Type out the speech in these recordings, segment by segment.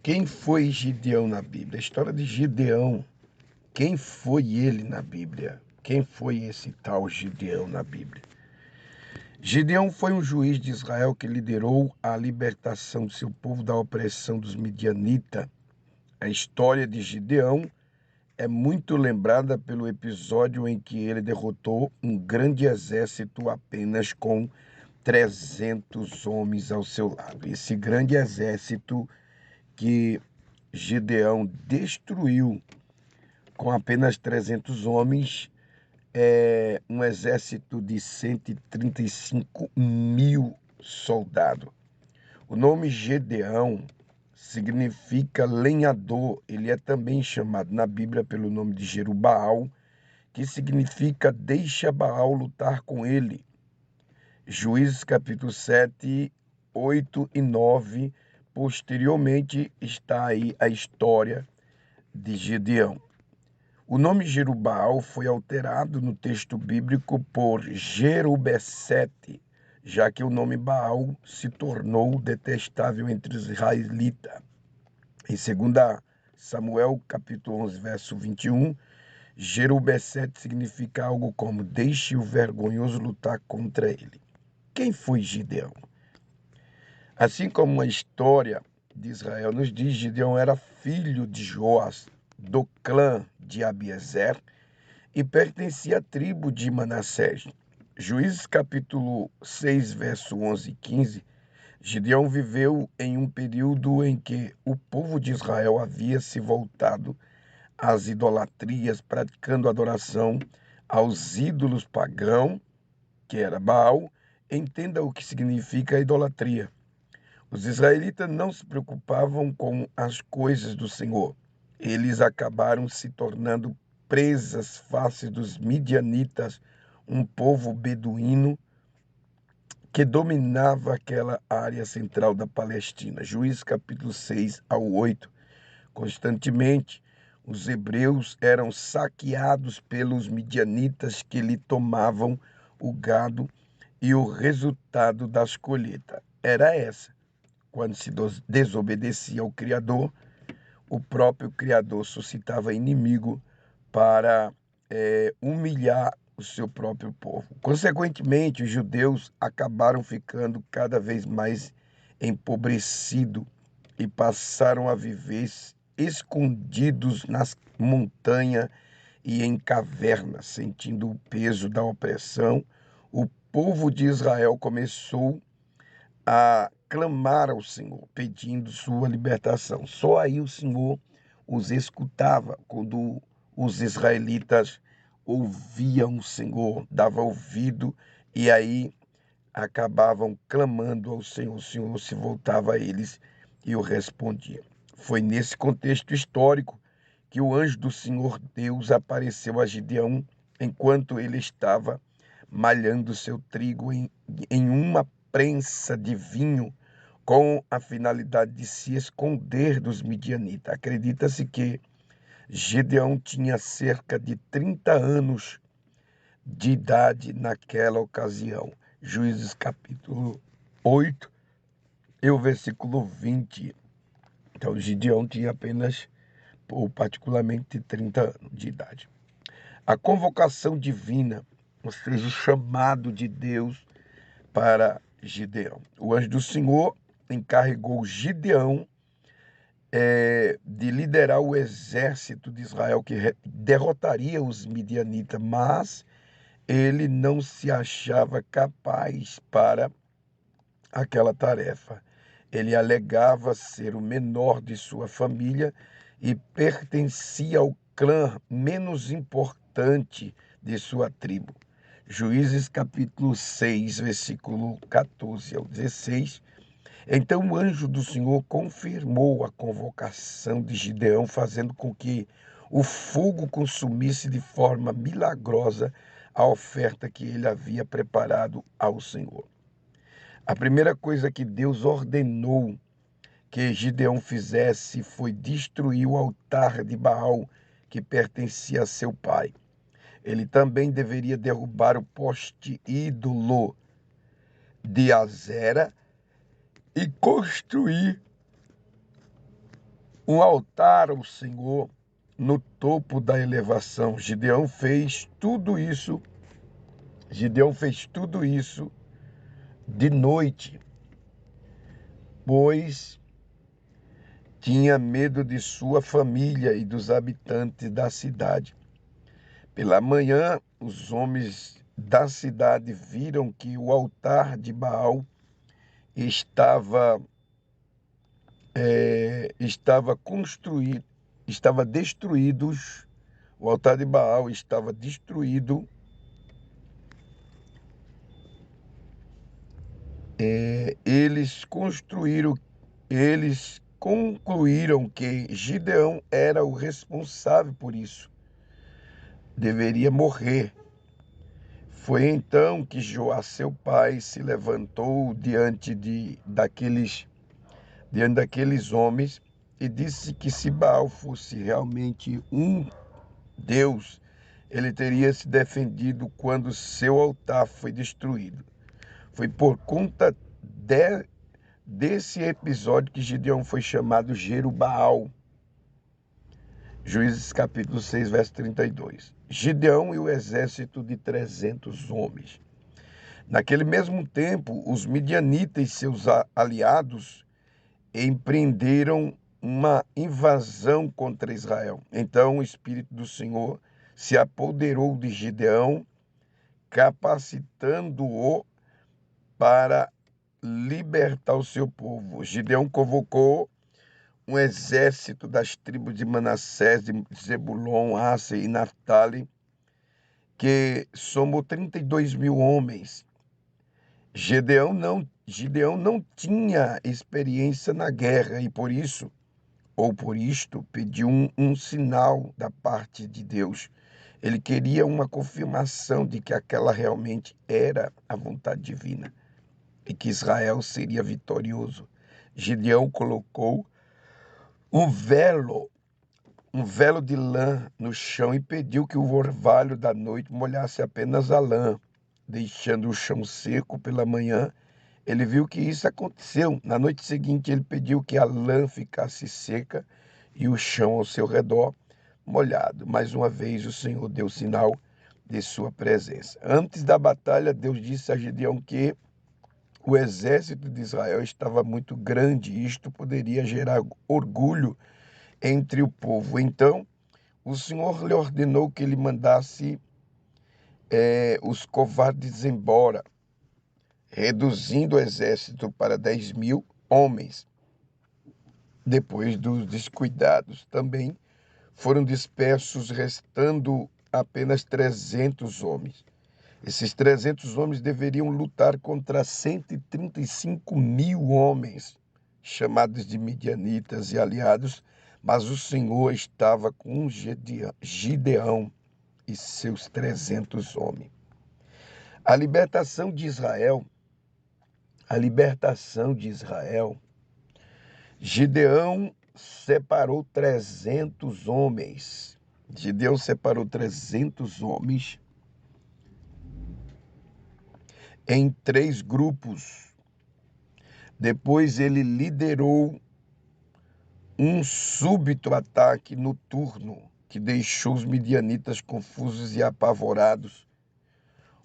Quem foi Gideão na Bíblia? A história de Gideão. Quem foi ele na Bíblia? Quem foi esse tal Gideão na Bíblia? Gideão foi um juiz de Israel que liderou a libertação do seu povo da opressão dos midianitas. A história de Gideão é muito lembrada pelo episódio em que ele derrotou um grande exército apenas com 300 homens ao seu lado. Esse grande exército que Gideão destruiu com apenas 300 homens, um exército de 135 mil soldados. O nome Gedeão significa lenhador. Ele é também chamado na Bíblia pelo nome de Jerubaal, que significa deixa Baal lutar com ele. Juízes capítulo 7, 8 e 9. Posteriormente está aí a história de Gideão. O nome Jerubaal foi alterado no texto bíblico por Jerubessete, já que o nome Baal se tornou detestável entre os israelitas. Em 2 Samuel, capítulo 11, verso 21, Jerubessete significa algo como deixe o vergonhoso lutar contra ele. Quem foi Gideão? Assim como a história de Israel nos diz, Gideão era filho de Joás, do clã de Abiezer, e pertencia à tribo de Manassés. Juízes capítulo 6, verso 11 e 15, Gideão viveu em um período em que o povo de Israel havia se voltado às idolatrias, praticando adoração aos ídolos pagãos, que era Baal. Entenda o que significa a idolatria. Os israelitas não se preocupavam com as coisas do Senhor. Eles acabaram se tornando presas fáceis dos midianitas, um povo beduíno que dominava aquela área central da Palestina. Juízes capítulo 6 ao 8. Constantemente, os hebreus eram saqueados pelos midianitas que lhe tomavam o gado e o resultado das colheitas era essa. Quando se desobedecia ao Criador, o próprio Criador suscitava inimigo para humilhar o seu próprio povo. Consequentemente, os judeus acabaram ficando cada vez mais empobrecidos e passaram a viver escondidos nas montanhas e em cavernas, sentindo o peso da opressão. O povo de Israel começou a clamar ao Senhor, pedindo sua libertação. Só aí o Senhor os escutava. Quando os israelitas ouviam o Senhor, davam ouvido, e aí acabavam clamando ao Senhor. O Senhor se voltava a eles e o respondia. Foi nesse contexto histórico que o anjo do Senhor Deus apareceu a Gideão enquanto ele estava malhando seu trigo em uma prensa de vinho, com a finalidade de se esconder dos midianitas. Acredita-se que Gideão tinha cerca de 30 anos de idade naquela ocasião. Juízes capítulo 8 e o versículo 20. Então, Gideão tinha apenas, ou particularmente, 30 anos de idade. A convocação divina, ou seja, o chamado de Deus para Gideão. O anjo do Senhor encarregou Gideão de liderar o exército de Israel que derrotaria os midianitas, mas ele não se achava capaz para aquela tarefa. Ele alegava ser o menor de sua família e pertencia ao clã menos importante de sua tribo. Juízes capítulo 6, versículo 14 ao 16. Então o anjo do Senhor confirmou a convocação de Gideão, fazendo com que o fogo consumisse de forma milagrosa a oferta que ele havia preparado ao Senhor. A primeira coisa que Deus ordenou que Gideão fizesse foi destruir o altar de Baal que pertencia a seu pai. Ele também deveria derrubar o poste ídolo de Azera e construir um altar ao Senhor no topo da elevação. Gideão fez tudo isso de noite, pois tinha medo de sua família e dos habitantes da cidade. Pela manhã, os homens da cidade viram que o altar de Baal estava destruído. O altar de Baal estava destruído. Eles concluíram que Gideão era o responsável por isso. Deveria morrer. Foi então que Joás, seu pai, se levantou diante daqueles homens e disse que se Baal fosse realmente um Deus, ele teria se defendido quando seu altar foi destruído. Foi por conta desse episódio que Gideão foi chamado Jerubaal. Juízes capítulo 6, verso 32. Gideão e o exército de 300 homens. Naquele mesmo tempo, os midianitas e seus aliados empreenderam uma invasão contra Israel. Então o Espírito do Senhor se apoderou de Gideão, capacitando-o para libertar o seu povo. Gideão convocou um exército das tribos de Manassés, de Zebulon, Asser e Naftali, que somou 32.000 homens. Gideão não tinha experiência na guerra e por isto, pediu um sinal da parte de Deus. Ele queria uma confirmação de que aquela realmente era a vontade divina e que Israel seria vitorioso. Gideão colocou um velo de lã no chão e pediu que o orvalho da noite molhasse apenas a lã, deixando o chão seco pela manhã. Ele viu que isso aconteceu. Na noite seguinte, ele pediu que a lã ficasse seca e o chão ao seu redor molhado. Mais uma vez, o Senhor deu sinal de sua presença. Antes da batalha, Deus disse a Gideão que o exército de Israel estava muito grande e isto poderia gerar orgulho entre o povo. Então, o Senhor lhe ordenou que ele mandasse os covardes embora, reduzindo o exército para 10.000 homens. Depois dos descuidados, também foram dispersos, restando apenas 300 homens. Esses 300 homens deveriam lutar contra 135.000 homens, chamados de midianitas e aliados, mas o Senhor estava com Gideão e seus 300 homens. A libertação de Israel, Gideão separou 300 homens. Gideão separou 300 homens em 3 grupos. Depois ele liderou um súbito ataque noturno que deixou os midianitas confusos e apavorados.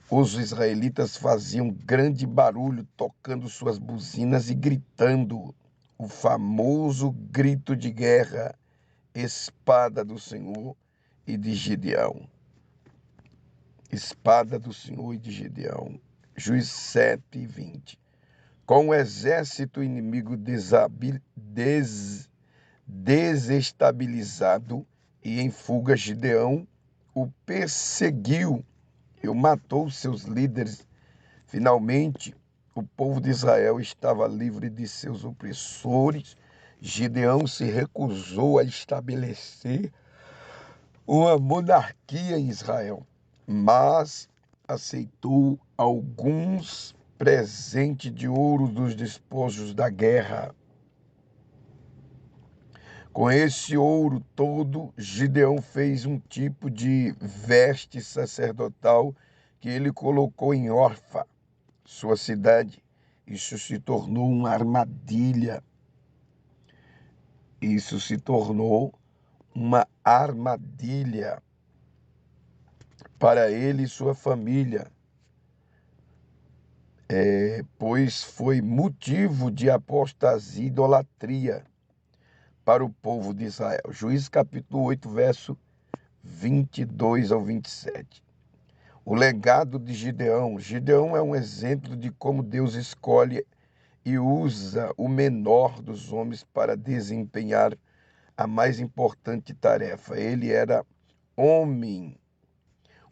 Os israelitas faziam grande barulho, tocando suas buzinas e gritando o famoso grito de guerra, espada do Senhor e de Gideão. Espada do Senhor e de Gideão. Juízes 7, 20. Com o exército inimigo desestabilizado e em fuga, Gideão o perseguiu e matou seus líderes. Finalmente, o povo de Israel estava livre de seus opressores. Gideão se recusou a estabelecer uma monarquia em Israel, mas aceitou alguns presentes de ouro dos despojos da guerra. Com esse ouro todo, Gideão fez um tipo de veste sacerdotal que ele colocou em Orfa, sua cidade. Isso se tornou uma armadilha. Isso se tornou uma armadilha para ele e sua família, pois foi motivo de apostasia e idolatria para o povo de Israel. Juízes capítulo 8, verso 22 ao 27. O legado de Gideão. Gideão é um exemplo de como Deus escolhe e usa o menor dos homens para desempenhar a mais importante tarefa. Ele era homem,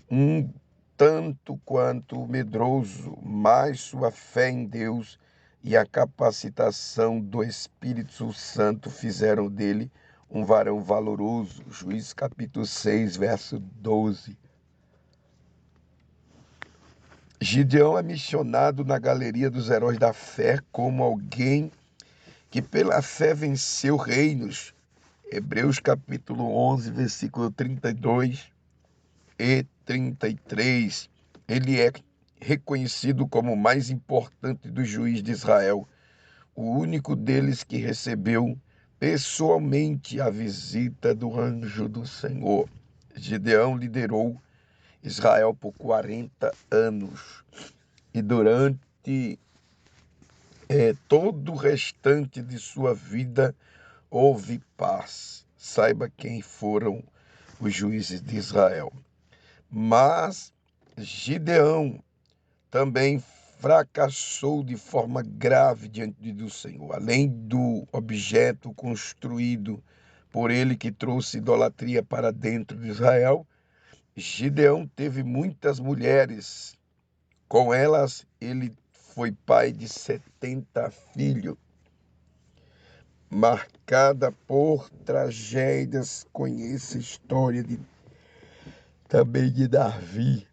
um tanto quanto medroso, mas sua fé em Deus e a capacitação do Espírito Santo fizeram dele um varão valoroso. Juízes capítulo 6, verso 12. Gideão é mencionado na galeria dos heróis da fé como alguém que pela fé venceu reinos. Hebreus capítulo 11, versículo 32 e 33. Ele é reconhecido como o mais importante dos juízes de Israel, o único deles que recebeu pessoalmente a visita do anjo do Senhor. Gideão liderou Israel por 40 anos e durante todo o restante de sua vida houve paz. Saiba quem foram os juízes de Israel. Mas Gideão também fracassou de forma grave diante do Senhor. Além do objeto construído por ele que trouxe idolatria para dentro de Israel, Gideão teve muitas mulheres. Com elas, ele foi pai de 70 filhos, marcada por tragédias. Conheça a história também de Davi.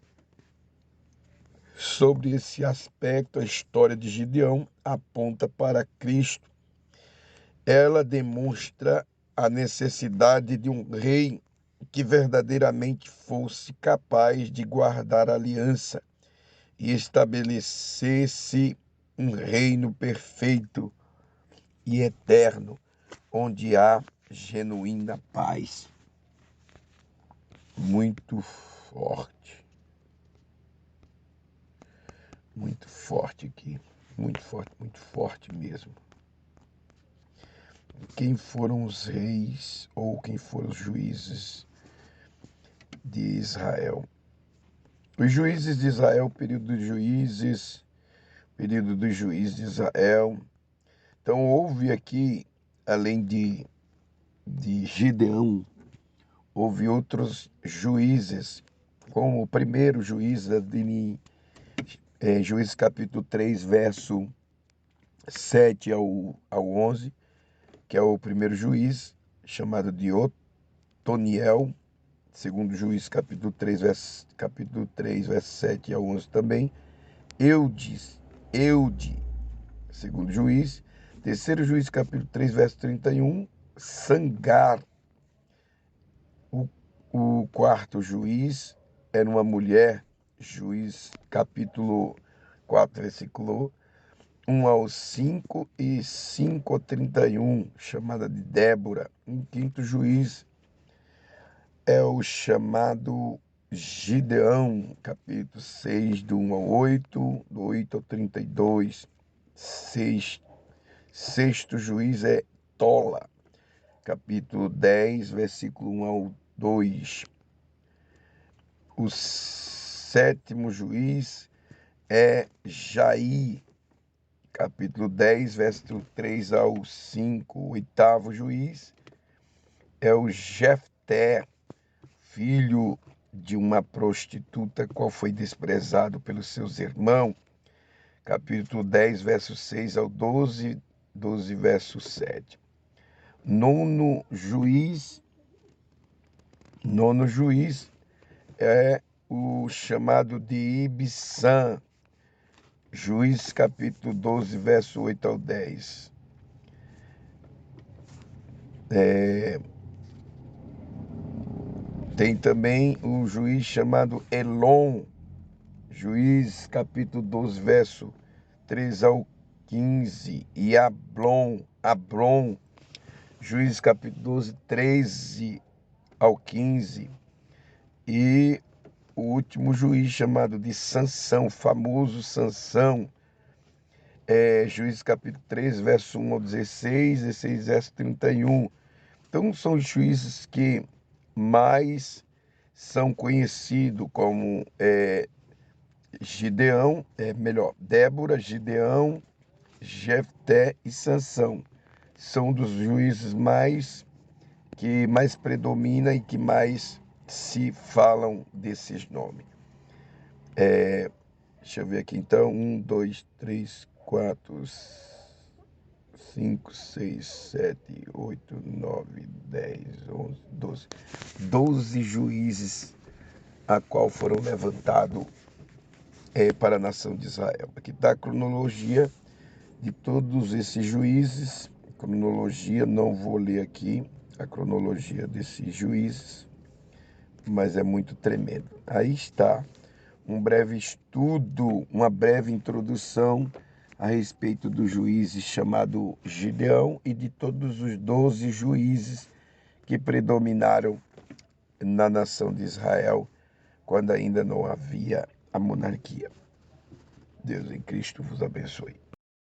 Sobre esse aspecto, a história de Gideão aponta para Cristo. Ela demonstra a necessidade de um rei que verdadeiramente fosse capaz de guardar a aliança e estabelecesse um reino perfeito e eterno, onde há genuína paz. Muito forte. Muito forte aqui. Muito forte mesmo. Quem foram os reis ou quem foram os juízes de Israel? Os juízes de Israel, período dos juízes de Israel. Então houve aqui, além de Gideão, houve outros juízes, como o primeiro juiz, Juízes capítulo 3, verso 7 ao 11, que é o primeiro juiz, chamado de Otoniel. Segundo Juízes capítulo 3, verso 7 ao 11 também. Eude, segundo juiz. Terceiro Juízes capítulo 3, verso 31. Sangar. O quarto juiz era uma mulher, Juízes capítulo 4, versículo 1 ao 5 e 5 ao 31, chamada de Débora. Um quinto juiz é o chamado Gideão, capítulo 6, do 1 ao 8, do 8 ao 32. Sexto juiz é Tola, capítulo 10, versículo 1 ao 2. O sétimo juiz é Jair, capítulo 10, verso 3 ao 5. O oitavo juiz é o Jefté, filho de uma prostituta, qual foi desprezado pelos seus irmãos. Capítulo 10, verso 6 ao 12, verso 7. Nono juiz é o chamado de Ibsã, Juízes capítulo 12, verso 8 ao 10. Tem também o juiz chamado Elon, Juízes capítulo 12, verso 3 ao 15. E Ablon, Juízes capítulo 12, 13 ao 15. E o último juiz chamado de Sansão, famoso Sansão, Juízes capítulo 13, verso 1 ao 16, 16, verso 31. Então são os juízes que mais são conhecidos como Gideão, Débora, Gideão, Jefté e Sansão. São dos juízes que mais predomina e que mais se falam desses nomes. Deixa eu ver aqui então. 1, 2, 3, 4, 5, 6, 7, 8, 9, 10, 11, 12. 12 juízes a qual foram levantados para a nação de Israel. Aqui está a cronologia de todos esses juízes. Cronologia, não vou ler aqui a cronologia desses juízes, mas é muito tremendo. Aí está um breve estudo, uma breve introdução a respeito dos juízes chamado Gideão e de todos os 12 juízes que predominaram na nação de Israel quando ainda não havia a monarquia. Deus em Cristo vos abençoe.